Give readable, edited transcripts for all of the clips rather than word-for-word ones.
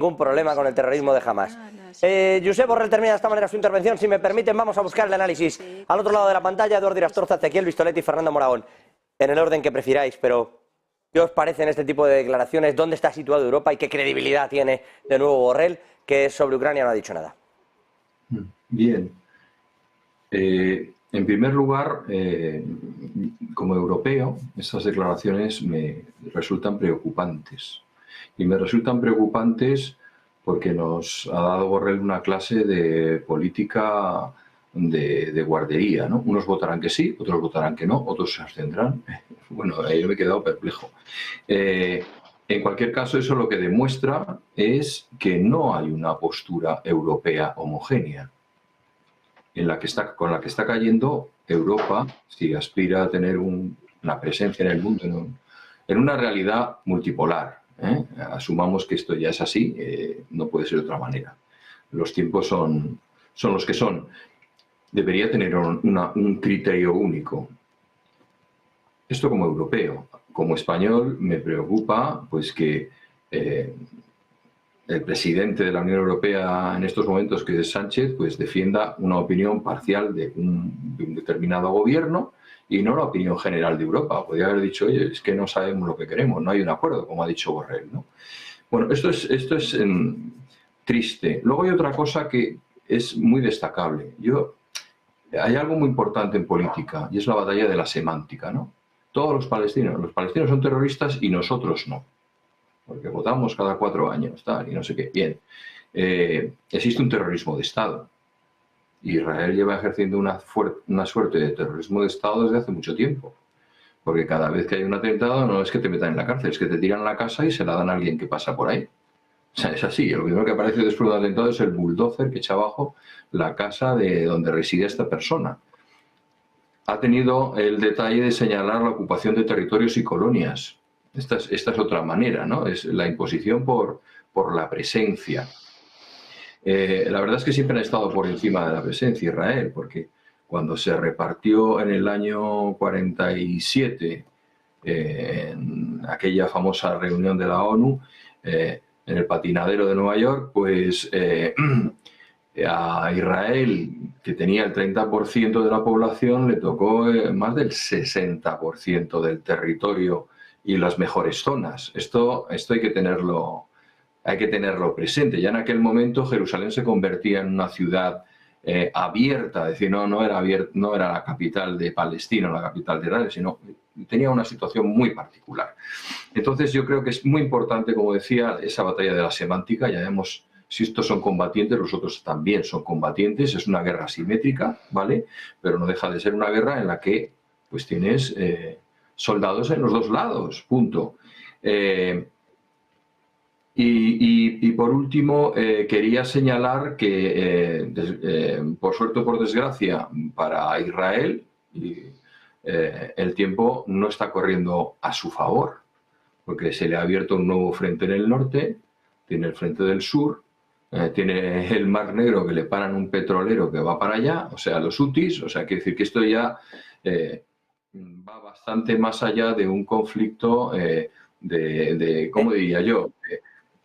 ningún problema con el terrorismo de Hamas. Josep Borrell termina de esta manera su intervención. Si me permiten, vamos a buscar el análisis. Al otro lado de la pantalla, Eduardo Irastorza, Ezequiel Vistoletti y Fernando Moragón. En el orden que prefiráis, pero ¿qué os parecen este tipo de declaraciones? ¿Dónde está situado Europa y qué credibilidad tiene de nuevo Borrell, que sobre Ucrania no ha dicho nada? Bien. En primer lugar, como europeo, estas declaraciones me resultan preocupantes. Y me resultan preocupantes porque nos ha dado Borrell una clase de política de guardería, ¿no? Unos votarán que sí, otros votarán que no, otros se abstendrán. Bueno, yo me he quedado perplejo. En cualquier caso, eso lo que demuestra es que no hay una postura europea homogénea con la que está cayendo Europa, si aspira a tener una presencia en el mundo, en una realidad multipolar. Asumamos que esto ya es así, no puede ser de otra manera. Los tiempos son los que son. Debería tener un criterio único. Esto como europeo. Como español me preocupa pues que el presidente de la Unión Europea en estos momentos, que es Sánchez, pues defienda una opinión parcial de un determinado gobierno y no la opinión general de Europa. Podría haber dicho, oye, es que no sabemos lo que queremos, no hay un acuerdo, como ha dicho Borrell, ¿no? Bueno, esto es triste. Luego hay otra cosa que es muy destacable. Hay algo muy importante en política y es la batalla de la semántica, ¿no? Todos los palestinos son terroristas y nosotros no, porque votamos cada 4 años, tal, y no sé qué. Bien, existe un terrorismo de Estado. Israel lleva ejerciendo una suerte de terrorismo de Estado desde hace mucho tiempo. Porque cada vez que hay un atentado no es que te metan en la cárcel, es que te tiran la casa y se la dan a alguien que pasa por ahí. O sea, es así. Lo primero que aparece después de un atentado es el bulldozer que echa abajo la casa de donde reside esta persona. Ha tenido el detalle de señalar la ocupación de territorios y colonias. Esta es otra manera, ¿no? Es la imposición por la presencia. La verdad es que siempre han estado por encima de la presencia Israel, porque cuando se repartió en el año 47, en aquella famosa reunión de la ONU, en el patinadero de Nueva York, pues a Israel, que tenía el 30% de la población, le tocó más del 60% del territorio y las mejores zonas. Esto hay que tenerlo presente. Ya en aquel momento Jerusalén se convertía en una ciudad abierta, es decir, no era la capital de Palestina, la capital de Israel, sino tenía una situación muy particular. Entonces yo creo que es muy importante, como decía, esa batalla de la semántica. Ya vemos si estos son combatientes, los otros también son combatientes. Es una guerra asimétrica, ¿vale? Pero no deja de ser una guerra en la que pues tienes soldados en los dos lados, punto. Y por último, quería señalar que, por suerte o por desgracia, para Israel, el tiempo no está corriendo a su favor, porque se le ha abierto un nuevo frente en el norte, tiene el frente del sur, tiene el Mar Negro, que le paran un petrolero que va para allá, o sea, los hutis. O sea, quiere decir que esto ya va bastante más allá de un conflicto ¿cómo diría yo?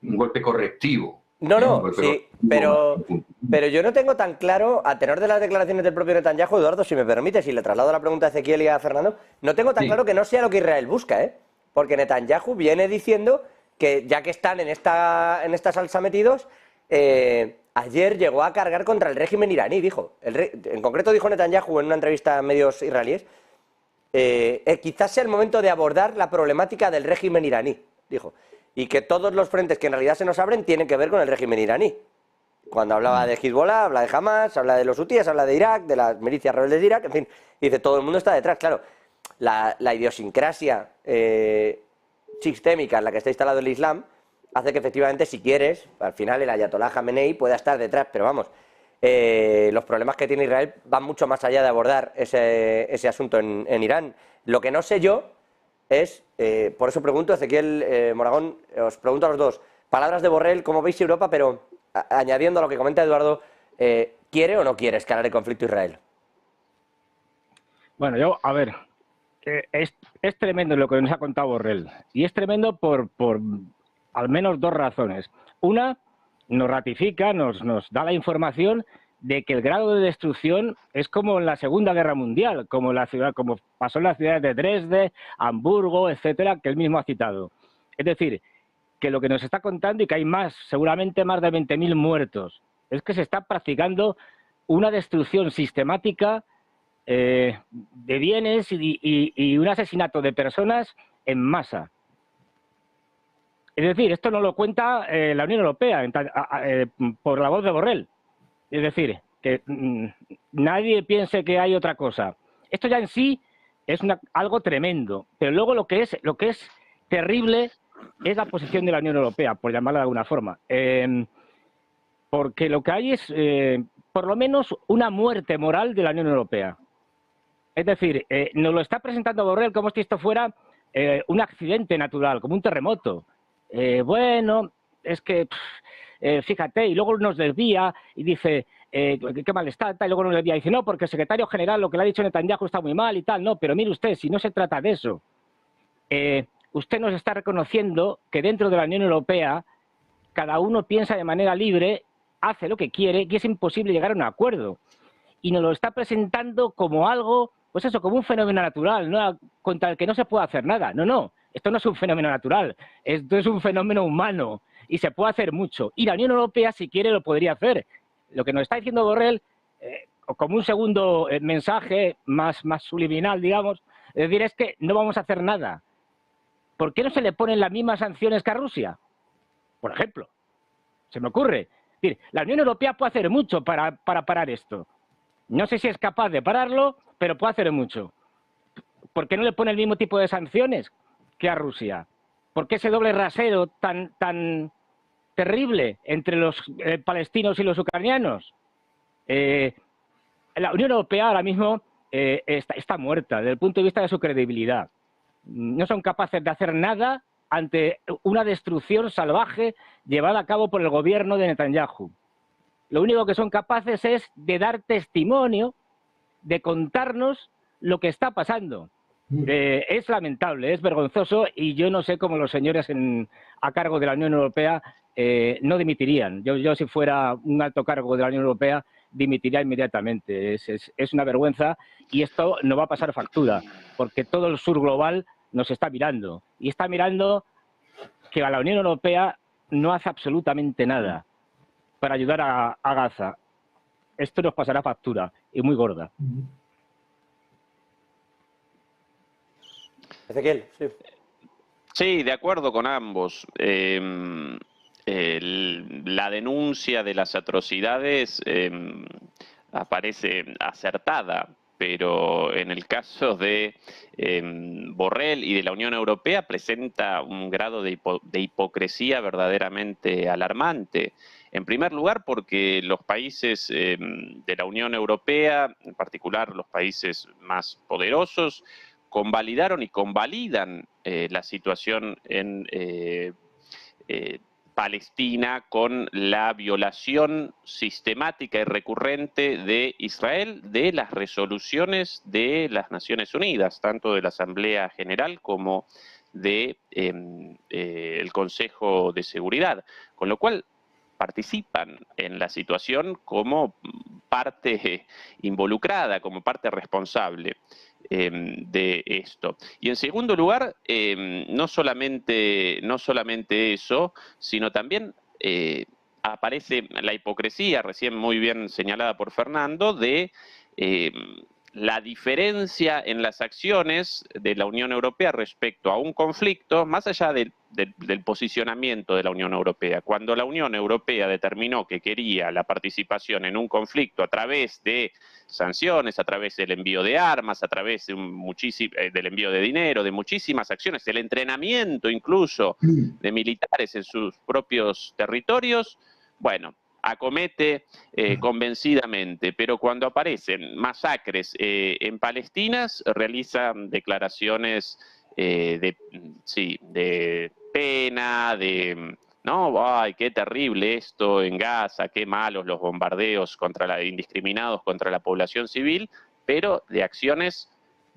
Un golpe correctivo. No, sí, pero yo no tengo tan claro, a tenor de las declaraciones del propio Netanyahu, Eduardo, si me permite, si le traslado la pregunta a Ezequiel y a Fernando, no tengo tan claro que no sea lo que Israel busca, ¿eh? Porque Netanyahu viene diciendo que ya que están en esta salsa metidos, ayer llegó a cargar contra el régimen iraní, dijo. En concreto dijo Netanyahu en una entrevista a medios israelíes, quizás sea el momento de abordar la problemática del régimen iraní, dijo. Y que todos los frentes que en realidad se nos abren tienen que ver con el régimen iraní. Cuando hablaba de Hezbollah, habla de Hamas, habla de los hutíes, habla de Irak, de las milicias rebeldes de Irak, en fin, dice, todo el mundo está detrás. Claro, la idiosincrasia sistémica en la que está instalado el Islam hace que efectivamente, si quieres, al final el ayatolá Jamenei pueda estar detrás, pero vamos, los problemas que tiene Israel van mucho más allá de abordar ese asunto en Irán. Lo que no sé yo es, por eso pregunto, Ezequiel, Moragón, os pregunto a los dos, palabras de Borrell, ¿cómo veis Europa? Pero añadiendo a lo que comenta Eduardo, ¿quiere o no quiere escalar el conflicto Israel? Bueno, a ver, es tremendo lo que nos ha contado Borrell, y es tremendo por al menos dos razones. Una, nos ratifica, nos da la información de que el grado de destrucción es como en la Segunda Guerra Mundial, como pasó en las ciudades de Dresde, Hamburgo, etcétera, que él mismo ha citado. Es decir, que lo que nos está contando, y que hay más, seguramente más de 20.000 muertos, es que se está practicando una destrucción sistemática de bienes y un asesinato de personas en masa. Es decir, esto no lo cuenta la Unión Europea por la voz de Borrell. Es decir, que nadie piense que hay otra cosa. Esto ya en sí es algo tremendo, pero luego lo que es terrible es la posición de la Unión Europea, por llamarla de alguna forma. Porque lo que hay es, por lo menos, una muerte moral de la Unión Europea. Es decir, nos lo está presentando Borrell como si esto fuera un accidente natural, como un terremoto. Bueno, es que, fíjate, y luego nos desvía y dice, qué mal está, y luego nos desvía y dice, no, porque el secretario general lo que le ha dicho Netanyahu está muy mal y tal. No, pero mire usted, si no se trata de eso. Usted nos está reconociendo que dentro de la Unión Europea cada uno piensa de manera libre, hace lo que quiere y es imposible llegar a un acuerdo. Y nos lo está presentando como algo, pues eso, como un fenómeno natural, ¿no? Contra el que no se puede hacer nada. No, no, esto no es un fenómeno natural, esto es un fenómeno humano y se puede hacer mucho. Y la Unión Europea, si quiere, lo podría hacer. Lo que nos está diciendo Borrell, como un segundo mensaje más subliminal, digamos, es decir, es que no vamos a hacer nada. ¿Por qué no se le ponen las mismas sanciones que a Rusia? Por ejemplo, se me ocurre. Es decir, la Unión Europea puede hacer mucho para parar esto. No sé si es capaz de pararlo, pero puede hacer mucho. ¿Por qué no le pone el mismo tipo de sanciones que a Rusia? ¿Por qué ese doble rasero tan terrible entre los palestinos y los ucranianos? La Unión Europea ahora mismo está muerta desde el punto de vista de su credibilidad. No son capaces de hacer nada ante una destrucción salvaje llevada a cabo por el gobierno de Netanyahu. Lo único que son capaces es de dar testimonio, de contarnos lo que está pasando. Es lamentable, es vergonzoso y yo no sé cómo los señores a cargo de la Unión Europea no dimitirían. Yo si fuera un alto cargo de la Unión Europea dimitiría inmediatamente. Es una vergüenza y esto no va a pasar factura porque todo el sur global nos está mirando y está mirando que a la Unión Europea no hace absolutamente nada para ayudar a Gaza. Esto nos pasará factura y muy gorda. Ezequiel, sí. Sí, de acuerdo con ambos. La denuncia de las atrocidades aparece acertada, pero en el caso de Borrell y de la Unión Europea presenta un grado de hipocresía verdaderamente alarmante. En primer lugar, porque los países de la Unión Europea, en particular los países más poderosos, convalidaron y convalidan la situación en Palestina con la violación sistemática y recurrente de Israel de las resoluciones de las Naciones Unidas, tanto de la Asamblea General como de el Consejo de Seguridad, con lo cual participan en la situación como parte involucrada, como parte responsable de esto. Y en segundo lugar, no solamente eso, sino también aparece la hipocresía, recién muy bien señalada por Fernando, de la diferencia en las acciones de la Unión Europea respecto a un conflicto, más allá del posicionamiento de la Unión Europea. Cuando la Unión Europea determinó que quería la participación en un conflicto a través de sanciones, a través del envío de armas, a través de del envío de dinero, de muchísimas acciones, el entrenamiento incluso de militares en sus propios territorios, bueno, acomete convencidamente, pero cuando aparecen masacres en Palestina, realizan declaraciones de pena, no, ay, qué terrible esto en Gaza, qué malos los bombardeos indiscriminados contra la población civil, pero de acciones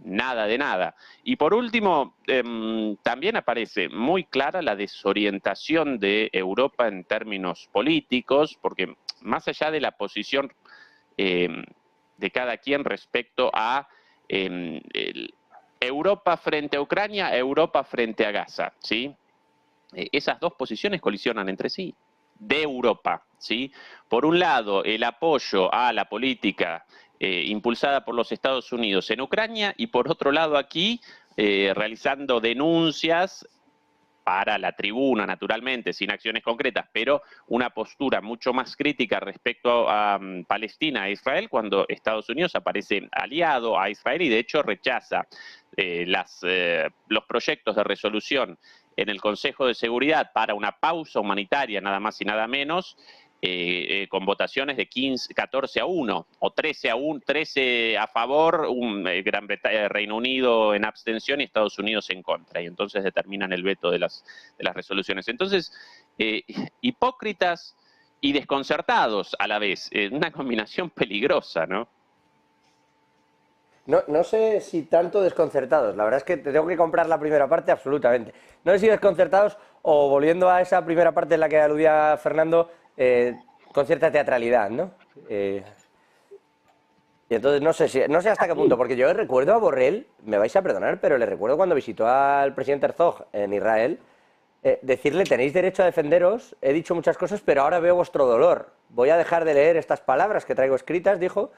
Nada de nada. Y por último, también aparece muy clara la desorientación de Europa en términos políticos, porque más allá de la posición de cada quien respecto a Europa frente a Ucrania, Europa frente a Gaza, ¿sí? Esas dos posiciones colisionan entre sí, de Europa, ¿sí? Por un lado, el apoyo a la política impulsada por los Estados Unidos en Ucrania, y por otro lado aquí, realizando denuncias para la tribuna, naturalmente, sin acciones concretas, pero una postura mucho más crítica respecto a Palestina e Israel, cuando Estados Unidos aparece aliado a Israel y de hecho rechaza los proyectos de resolución en el Consejo de Seguridad para una pausa humanitaria, nada más y nada menos, con votaciones de 14-1 o 13 a favor, Reino Unido en abstención y Estados Unidos en contra, y entonces determinan el veto de las resoluciones. Entonces, hipócritas y desconcertados a la vez, una combinación peligrosa, ¿no? No sé si tanto desconcertados, la verdad es que te tengo que comprar la primera parte absolutamente. No sé si desconcertados o, volviendo a esa primera parte en la que aludía Fernando, con cierta teatralidad, ¿no? Y entonces no sé hasta qué punto, porque yo recuerdo a Borrell, me vais a perdonar, pero le recuerdo cuando visitó al presidente Herzog en Israel, decirle: tenéis derecho a defenderos, he dicho muchas cosas, pero ahora veo vuestro dolor. Voy a dejar de leer estas palabras que traigo escritas, dijo,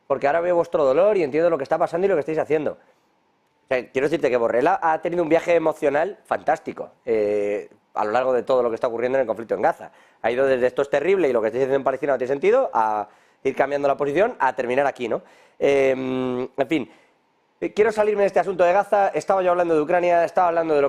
porque ahora veo vuestro dolor y entiendo lo que está pasando y lo que estáis haciendo. O sea, quiero decirte que Borrell ha tenido un viaje emocional fantástico a lo largo de todo lo que está ocurriendo en el conflicto en Gaza. Ha ido desde esto es terrible y lo que estáis haciendo en Palestina no tiene sentido, a ir cambiando la posición, a terminar aquí, ¿no? En fin, quiero salirme de este asunto de Gaza. Estaba yo hablando de Ucrania, estaba hablando de lo que